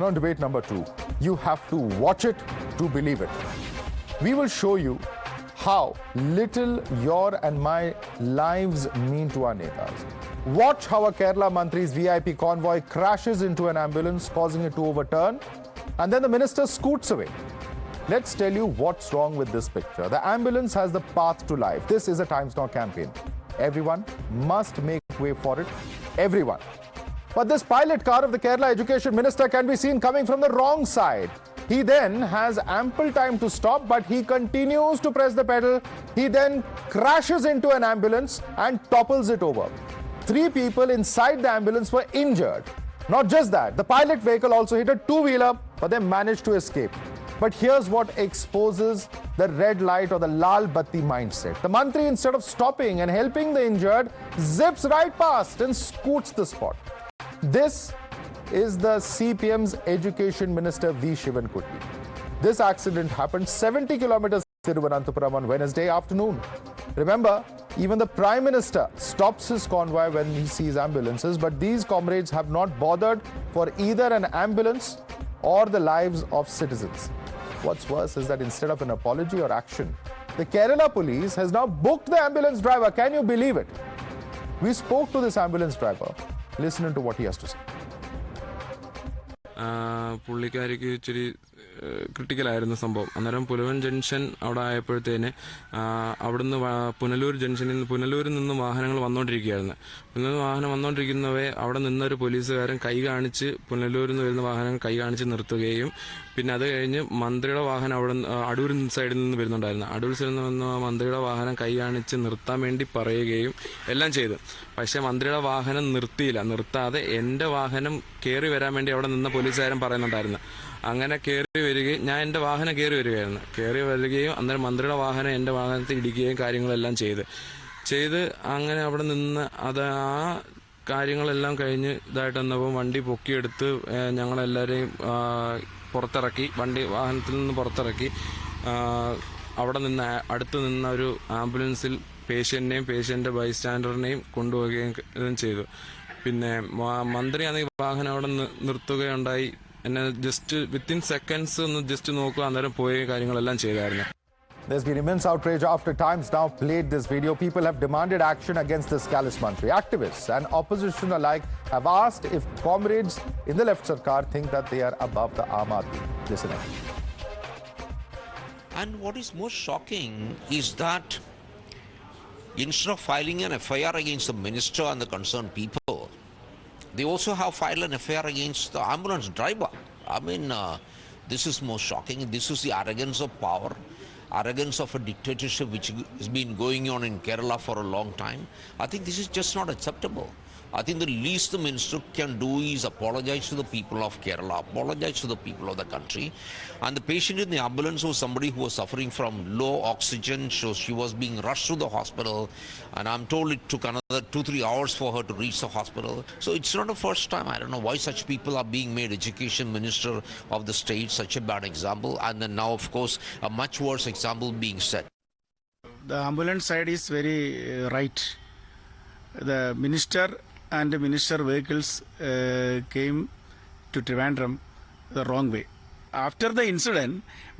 on debate number 2. You have to watch it to believe it. We will show you how little your and my lives mean to our netas. Watch how a Kerala Mantri's VIP convoy crashes into an ambulance, causing it to overturn, and then the minister scoots away. Let's tell you what's wrong with this picture. The ambulance has the path to life. This is a Times Now campaign. Everyone must make way for it. Everyone. But this pilot car of the Kerala Education Minister can be seen coming from the wrong side. He then has ample time to stop, but he continues to press the pedal. He then crashes into an ambulance and topples it over. 3 people inside the ambulance were injured. Not just that, the pilot vehicle also hit a 2-wheeler, but they managed to escape. But here's what exposes the red light or the lal batti mindset. The Mantri, instead of stopping and helping the injured, zips right past and scoots the spot. This is the CPM's Education Minister V. Shivankutty. This accident happened 70 kilometers Thiruvananthapuram on Wednesday afternoon. Remember, even the Prime Minister stops his convoy when he sees ambulances, but these comrades have not bothered for either an ambulance or the lives of citizens. What's worse is that instead of an apology or action, the Kerala police has now booked the ambulance driver. Can you believe it? We spoke to this ambulance driver. Listen to what he has to say. പുള്ളിക്കാരിക്ക് ഇച്ചിരി ക്രിട്ടിക്കലായിരുന്നു സംഭവം. അന്നേരം പുലവൻ junction അവിടെ ആയപ്പോഴത്തേന് അവിടുന്ന് പുനലൂരിൽ നിന്ന് വാഹനങ്ങൾ വന്നുകൊണ്ടിരിക്കുകയായിരുന്നു. വാഹനം വന്നുകൊണ്ടിരിക്കുന്നവേ അവിടെ നിന്നൊരു പോലീസുകാരൻ കൈ കാണിച്ച് പുനലൂരിൽ നിന്ന് വരുന്ന വാഹനങ്ങൾ കൈ കാണിച്ച് നിർത്തുകയും പിന്നെ അത് കഴിഞ്ഞ് മന്ത്രിയുടെ വാഹനം അവിടെ അടൂർ സൈഡിൽ നിന്ന് വരുന്നുണ്ടായിരുന്നു. അടൂർ സൈഡിൽ നിന്ന് വന്ന മന്ത്രിയുടെ വാഹനം കൈ കാണിച്ച് നിർത്താൻ വേണ്ടി പറയുകയും എല്ലാം ചെയ്തു. പക്ഷെ മന്ത്രിയുടെ വാഹനം നിർത്താതെ എൻ്റെ വാഹനം കയറി വരാൻ വേണ്ടി അവിടെ നിന്ന പോലീസുകാരൻ പറയുന്നുണ്ടായിരുന്നു. അങ്ങനെ കയറി വരികയും ഞാൻ എൻ്റെ വാഹനം കയറി വരികയും അന്നേരം മന്ത്രിയുടെ വാഹനം എൻ്റെ വാഹനത്തിൽ ഇടിക്കുകയും കാര്യങ്ങളെല്ലാം ചെയ്ത് അങ്ങനെ അവിടെ നിന്ന് അത് ആ കാര്യങ്ങളെല്ലാം കഴിഞ്ഞ് ഇതായിട്ട് വന്നപ്പോൾ വണ്ടി പൊക്കിയെടുത്ത് ഞങ്ങളെല്ലാവരെയും പുറത്തിറക്കി, വാഹനത്തിൽ നിന്ന് പുറത്തിറക്കി അവിടെ നിന്ന് അടുത്ത് നിന്ന ഒരു ആംബുലൻസിൽ പേഷ്യൻ്റെ ബൈസ്റ്റാൻഡറിനെയും കൊണ്ടുപോവുകയും ചെയ്തു. പിന്നെ മന്ത്രിയാണെങ്കിൽ വാഹനം അവിടെ നിർത്തുകയുണ്ടായി. എന്നെ ജസ്റ്റ് വിത്തിൻ സെക്കൻഡ്സ് ഒന്ന് ജസ്റ്റ് നോക്കുക, അന്നേരം പോയ കാര്യങ്ങളെല്ലാം ചെയ്തായിരുന്നു. There's been immense outrage after Times Now played this video. People have demanded action against this callous Mantri. Activists and opposition alike have asked if comrades in the left Sarkar think that they are above the Aam Aadmi. Listen in. And what is most shocking is that instead of filing an FIR against the minister and the concerned people, they also have filed an FIR against the ambulance driver. I mean, this is most shocking. This is the arrogance of power, arrogance of a dictatorship which has been going on in Kerala for a long time. I think this is just not acceptable. I think the least the minister can do is apologize to the people of Kerala, apologize to the people of the country. And the patient in the ambulance was somebody who was suffering from low oxygen, so she was being rushed to the hospital. And I'm told it took another 2-3 hours for her to reach the hospital. So it's not the first time. I don't know why such people are being made education minister of the state, such a bad example. And then now, of course, a much worse example being set. The ambulance side is very right. The minister and the minister vehicles came to Trivandrum the wrong way. After the incident,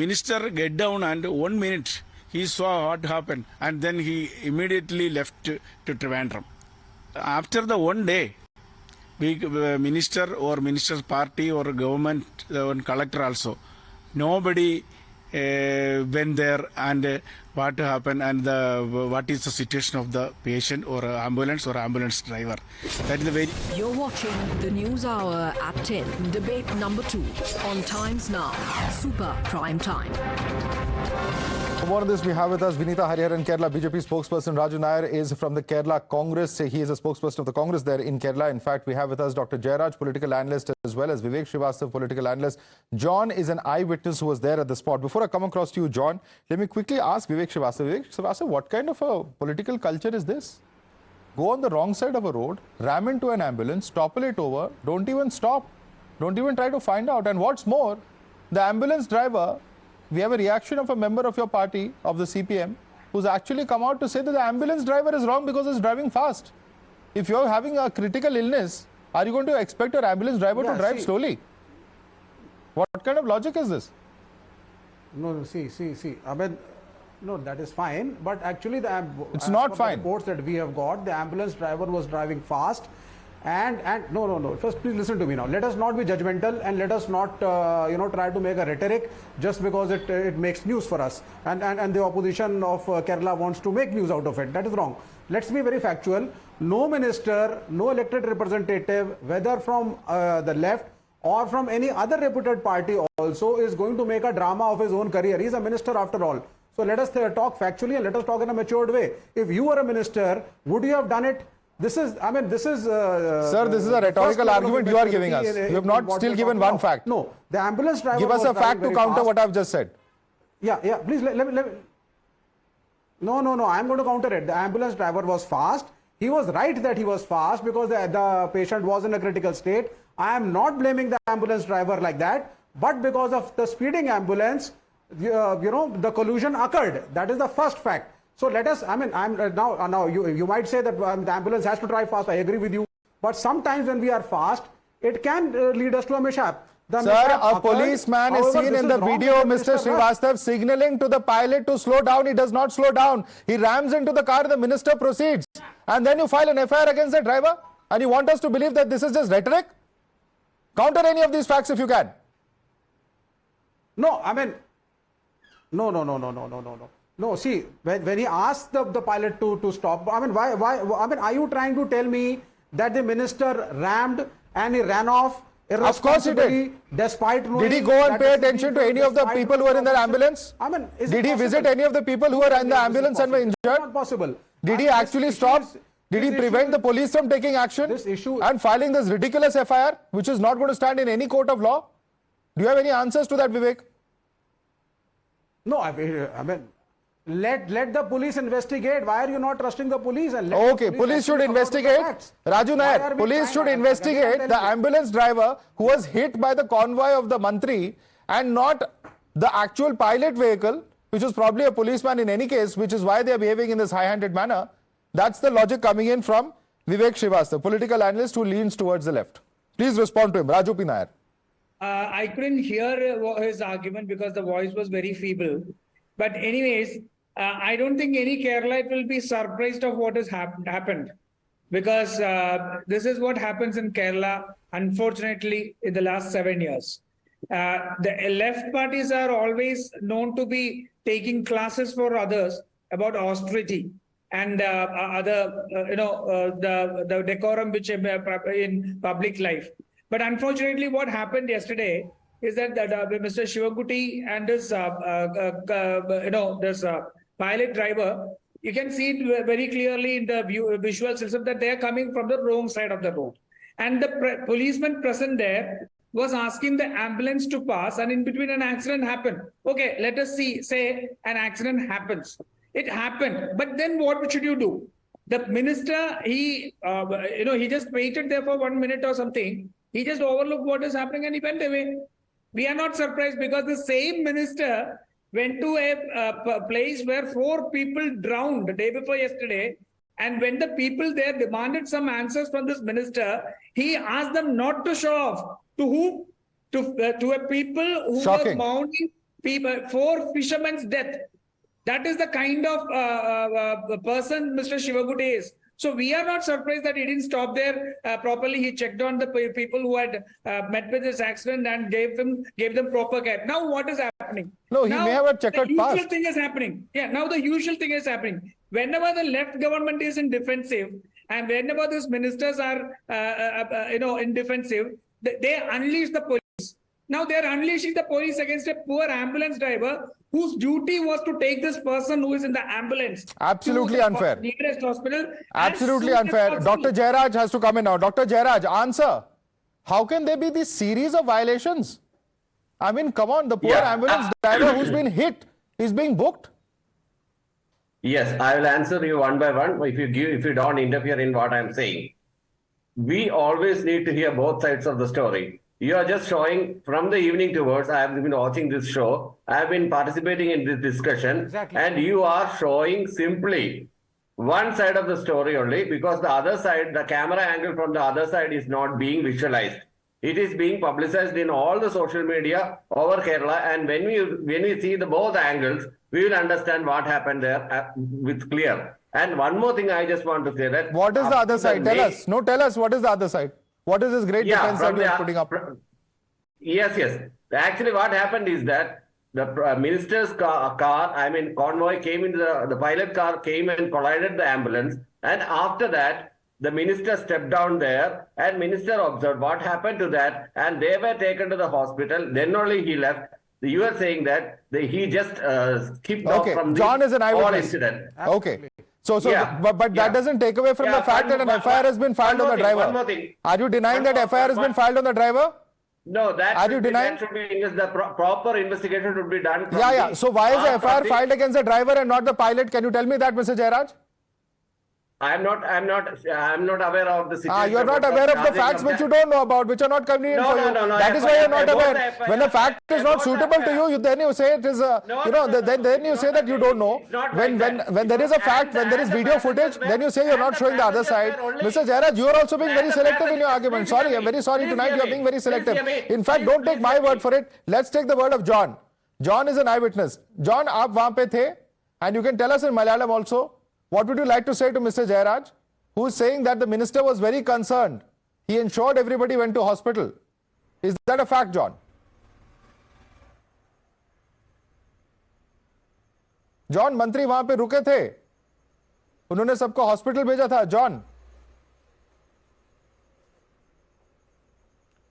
minister get down and 1 minute he saw what happened and then he immediately left to Trivandrum. After the 1 day, minister or minister's party or government or collector also, nobody went there and what happened and what is the situation of the patient or ambulance or ambulance driver. That is the very. You're watching the News Hour at 10, debate number 2 on Times Now, Super Prime Time. For more on this, we have with us Vineeta Hariharan, Kerala BJP spokesperson. Raju Nair is from the Kerala Congress. He is a spokesperson of the Congress there in Kerala. In fact, we have with us Dr. Jayaraj, political analyst, as well as Vivek Srivastav, political analyst. John is an eyewitness who was there at the spot. Before I come across to you, John, let me quickly ask Vivek Srivastav. Vivek Srivastav, what kind of a political culture is this? Go on the wrong side of a road, ram into an ambulance, topple it over, don't even stop, don't even try to find out. And what's more, the ambulance driver, we have a reaction of a member of your party, of the CPM, who's actually come out to say that the ambulance driver is wrong because he's driving fast. If you're having a critical illness, are you going to expect your ambulance driver to drive slowly? What kind of logic is this? No, see. I mean, no, that is fine. But actually, It's not fine. The reports that we have got, the ambulance driver was driving fast. And no. First, please listen to me now. Let us not be judgmental and let us not, try to make a rhetoric just because it makes news for us. And the opposition of Kerala wants to make news out of it. That is wrong. Let's be very factual. No minister, no elected representative, whether from the left or from any other reputed party also, is going to make a drama of his own career. He's a minister after all. So let us talk factually and let us talk in a matured way. If you were a minister, would you have done it? Sir, this is a rhetorical argument you are giving us. You have not still given one fact. No, the ambulance driver. Give us a fact to counter what I've just said. Yeah. Please let me. No. I'm going to counter it. The ambulance driver was fast. He was right that he was fast because the patient was in a critical state. I am not blaming the ambulance driver like that, but because of the speeding ambulance, the collision occurred. That is the first fact. So let us, now you might say that the ambulance has to drive fast. I agree with you. But sometimes when we are fast, it can lead us to a mishap. Sir, a policeman is seen in the video, Mr. Srivastav, signaling to the pilot to slow down. He does not slow down. He rams into the car, the minister proceeds. And then you file an FIR against the driver? And you want us to believe that this is just rhetoric? Counter any of these facts if you can. No, No, see, when he asked the pilot to stop, why, are you trying to tell me that the minister rammed and he ran off? Of course he did. Despite knowing. Did he go and pay attention to any of the people who were in the ambulance? Did he visit any of the people who were in the ambulance and were injured? Not possible. Did he actually stop? Did he prevent the police from taking action and filing this ridiculous FIR, which is not going to stand in any court of law? Do you have any answers to that, Vivek? No, let the police investigate. Why are you not trusting the police? And police should investigate. Raju Nair, police should investigate the ambulance driver who was hit by the convoy of the Mantri and not the actual pilot vehicle, which was probably a policeman in any case, which is why they are behaving in this high-handed manner. That's the logic coming in from Vivek Srivastav, political analyst who leans towards the left. Please respond to him. Raju Nair. I couldn't hear his argument because the voice was very feeble. But anyways, I don't think any Keralite will be surprised of what has happened. Because this is what happens in Kerala, unfortunately, in the last 7 years. The left parties are always known to be taking classes for others about austerity and the decorum which in public life. But unfortunately, what happened yesterday is that Mr. Shivakuti and this pilot driver, you can see it very clearly in the visual system that they are coming from the wrong side of the road. And the policeman present there was asking the ambulance to pass, and in between an accident happened. Okay, let us say an accident happens. It happened, but then what should you do? The minister, he just waited there for 1 minute or something. He just overlooked what is happening and he went away. We are not surprised because the same minister went to a place where 4 people drowned the day before yesterday. And when the people there demanded some answers from this minister, he asked them not to show off. To whom? To a people who were mourning 4 fishermen's death. That is the kind of person Mr. Shivakuti is. So we are not surprised that he didn't stop there properly. He checked on the people who had met with this accident and gave them proper care. Now what is happening? No, he may have a checkered past. The usual thing is happening. Yeah, now the usual thing is happening. Whenever the left government is in defensive and whenever these ministers are in defensive, they unleash the police. Now they are unleashing the police against a poor ambulance driver whose duty was to take this person who is in the ambulance. Absolutely unfair. Nearest hospital. Absolutely unfair. Dr. Jayaraj has to come in now. Dr. Jayaraj, answer. How can there be this series of violations? I mean, come on, the poor ambulance driver who's been hit is being booked. Yes, I will answer you one by one if you don't interfere in what I'm saying. We always need to hear both sides of the story. You are just showing from the evening towards, I have been watching this show, I have been participating in this discussion, and you are showing simply one side of the story only because the other side, the camera angle from the other side is not being visualized. It is being publicized in all the social media over Kerala, and when we see the both angles, we will understand what happened there with clear. And one more thing I just want to say that... What is the other side? Tell us. No, tell us what is the other side. What is this great defense that you are putting up? Yes. Actually, what happened is that the minister's convoy came into the pilot car came and collided the ambulance. And after that, the minister stepped down there and minister observed what happened to that. And they were taken to the hospital. Then only he left. You are saying that he just skipped off from John is an whole eyewitness. incident. Okay. But that doesn't take away from the fact that an FIR has been filed on the driver. One more thing. Are you denying that FIR has been filed on the driver? No, Are you denying? The proper investigation should be done. So why is the FIR filed against the driver and not the pilot? Can you tell me that, Mr. Jayaraj? I'm not aware of the situation. You are not aware of the facts which you don't know about, which are not convenient for you. No. That is why you are not aware. When a fact is not suitable to you, then you say it is, then you say that you don't know. When there is a fact, when there is video footage, then you say you are not showing the other side. Mr. Jayaraj, you are also being very selective in your argument. Sorry, I'm very sorry tonight. You are being very selective. In fact, don't take my word for it. Let's take the word of John. John is an eyewitness. John, aap wahan pe the, and you can tell us in Malayalam also. What would you like to say to Mr. Jayaraj, who is saying that the minister was very concerned? He ensured everybody went to hospital. Is that a fact, John? John, मंत्री वहां पे रुके थे. उन्होंने सबको hospital भेजा था. John.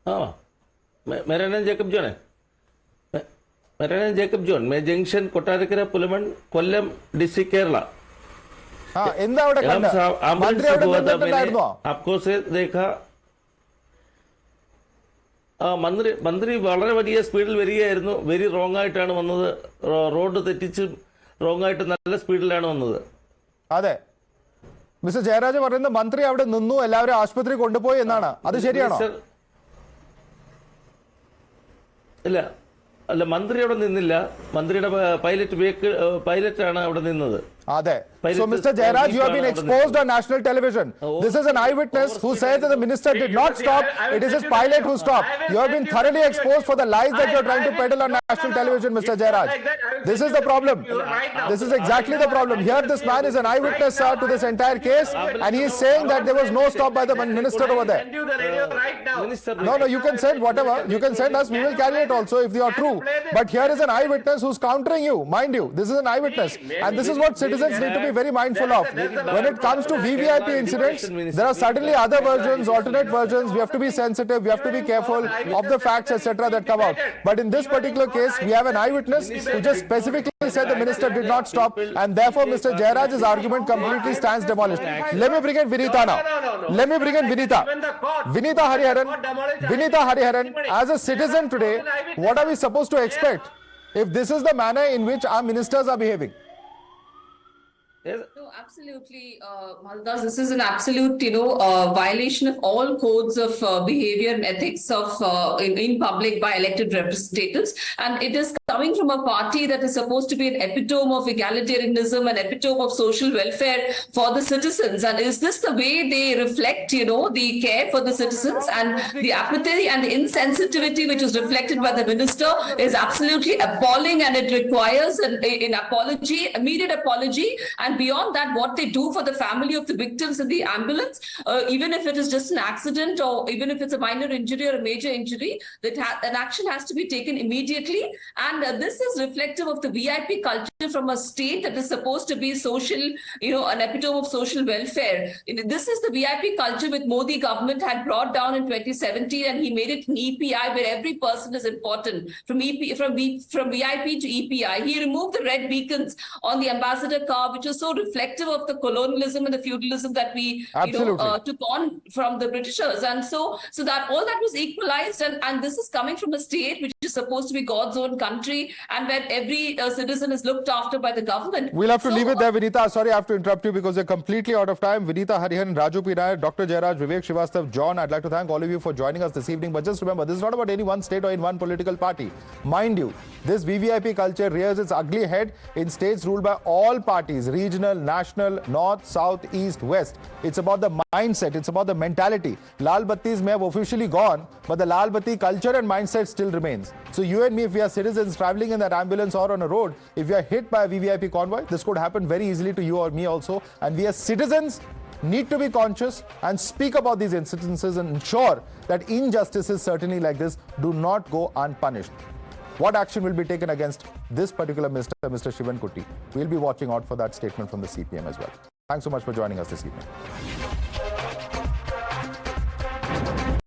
हाँ, मेरा नाम जैकब जॉन है. मेरा नाम जैकब जॉन. मैं जंक्शन कोटारकरा पुलमन कोल्लम डिस्ट्रिक्ट केरला. आपको से देखा മന്ത്രി വളരെ വലിയ സ്പീഡിൽ വരികയായിരുന്നു. വെരി റോങ് ആയിട്ടാണ് വന്നത്. റോഡ് തെറ്റിച്ച് റോങ് ആയിട്ട് നല്ല സ്പീഡിലാണ് വന്നത്. അതെ, മിസ്റ്റർ ജയരാജ് പറയുന്നത് മന്ത്രി അവിടെ നിന്നു, എല്ലാവരും ആശുപത്രി കൊണ്ടുപോയി എന്നാണ്. അത് ശരിയാണോ? ഇല്ല, അല്ല, മന്ത്രി അവിടെ നിന്നില്ല. മന്ത്രിയുടെ പൈലറ്റാണ് അവിടെ നിന്നത്. So, Mr. Jayaraj, you have been exposed on national television. This is an eyewitness who says that the minister did not stop. It is his pilot who stopped. You have been thoroughly exposed for the lies that you are trying to peddle on national television, Mr. Jayaraj. This is the problem. This is exactly the problem. Here, this man is an eyewitness, sir, to this entire case, and he is saying that there was no stop by the minister over there. No, you can send whatever. You can send us. We will carry it also if they are true. But here is an eyewitness who's countering you. Mind you, this is an eyewitness. And this is what citizens need to be very mindful of. When it comes to VVIP incidents, there are certainly other versions, alternate versions. We have to be sensitive. We have to be careful of the facts, etc. that come out. But in this particular case, we have an eyewitness who just specifically said the minister did not stop, and therefore Mr. Jayaraj's argument completely stands demolished. Let me bring in Vineeta now. Let me bring in Vineeta. Vineeta Hariharan, as a citizen today, what are we supposed to expect if this is the manner in which our ministers are behaving? No, absolutely, Madhavdas. This is an absolute, violation of all codes of behavior and ethics of in public by elected representatives, and it is coming from a party that is supposed to be an epitome of egalitarianism, an epitome of social welfare for the citizens. And is this the way they reflect, the care for the citizens? And the apathy and the insensitivity which is reflected by the minister is absolutely appalling, and it requires an apology, immediate apology. And beyond that, what they do for the family of the victims in the ambulance, even if it is just an accident or even if it's a minor injury or a major injury, that an action has to be taken immediately. And this is reflective of the VIP culture from a state that is supposed to be social, an epitome of social welfare. This is the VIP culture which Modi government had brought down in 2017, and he made it an EPI where every person is important, from VIP to EPI. He removed the red beacons on the ambassador car, which was so reflective of the colonialism and the feudalism that we took on from the Britishers. And so that all that was equalized, and this is coming from a state which is supposed to be God's own country, country and where every citizen is looked after by the government. We'll have to leave it there, Vineeta. Sorry, I have to interrupt you because we're completely out of time. Vineeta Hariharan, Raju Nair, Dr. Jayaraj, Vivek Srivastav, John, I'd like to thank all of you for joining us this evening. But just remember, this is not about any one state or in one political party. Mind you, this VVIP culture rears its ugly head in states ruled by all parties, regional, national, north, south, east, west. It's about the mindset. It's about the mentality. Lal Battis may have officially gone, but the Lal Batti culture and mindset still remains. So you and me, if we are citizens traveling in that ambulance or on a road, if we are hit by a VVIP convoy, this could happen very easily to you or me also. And we as citizens need to be conscious and speak about these incidences and ensure that injustices certainly like this do not go unpunished. What action will be taken against this particular Mr. Shivan Kutty? We'll be watching out for that statement from the CPM as well. Thanks so much for joining us this evening.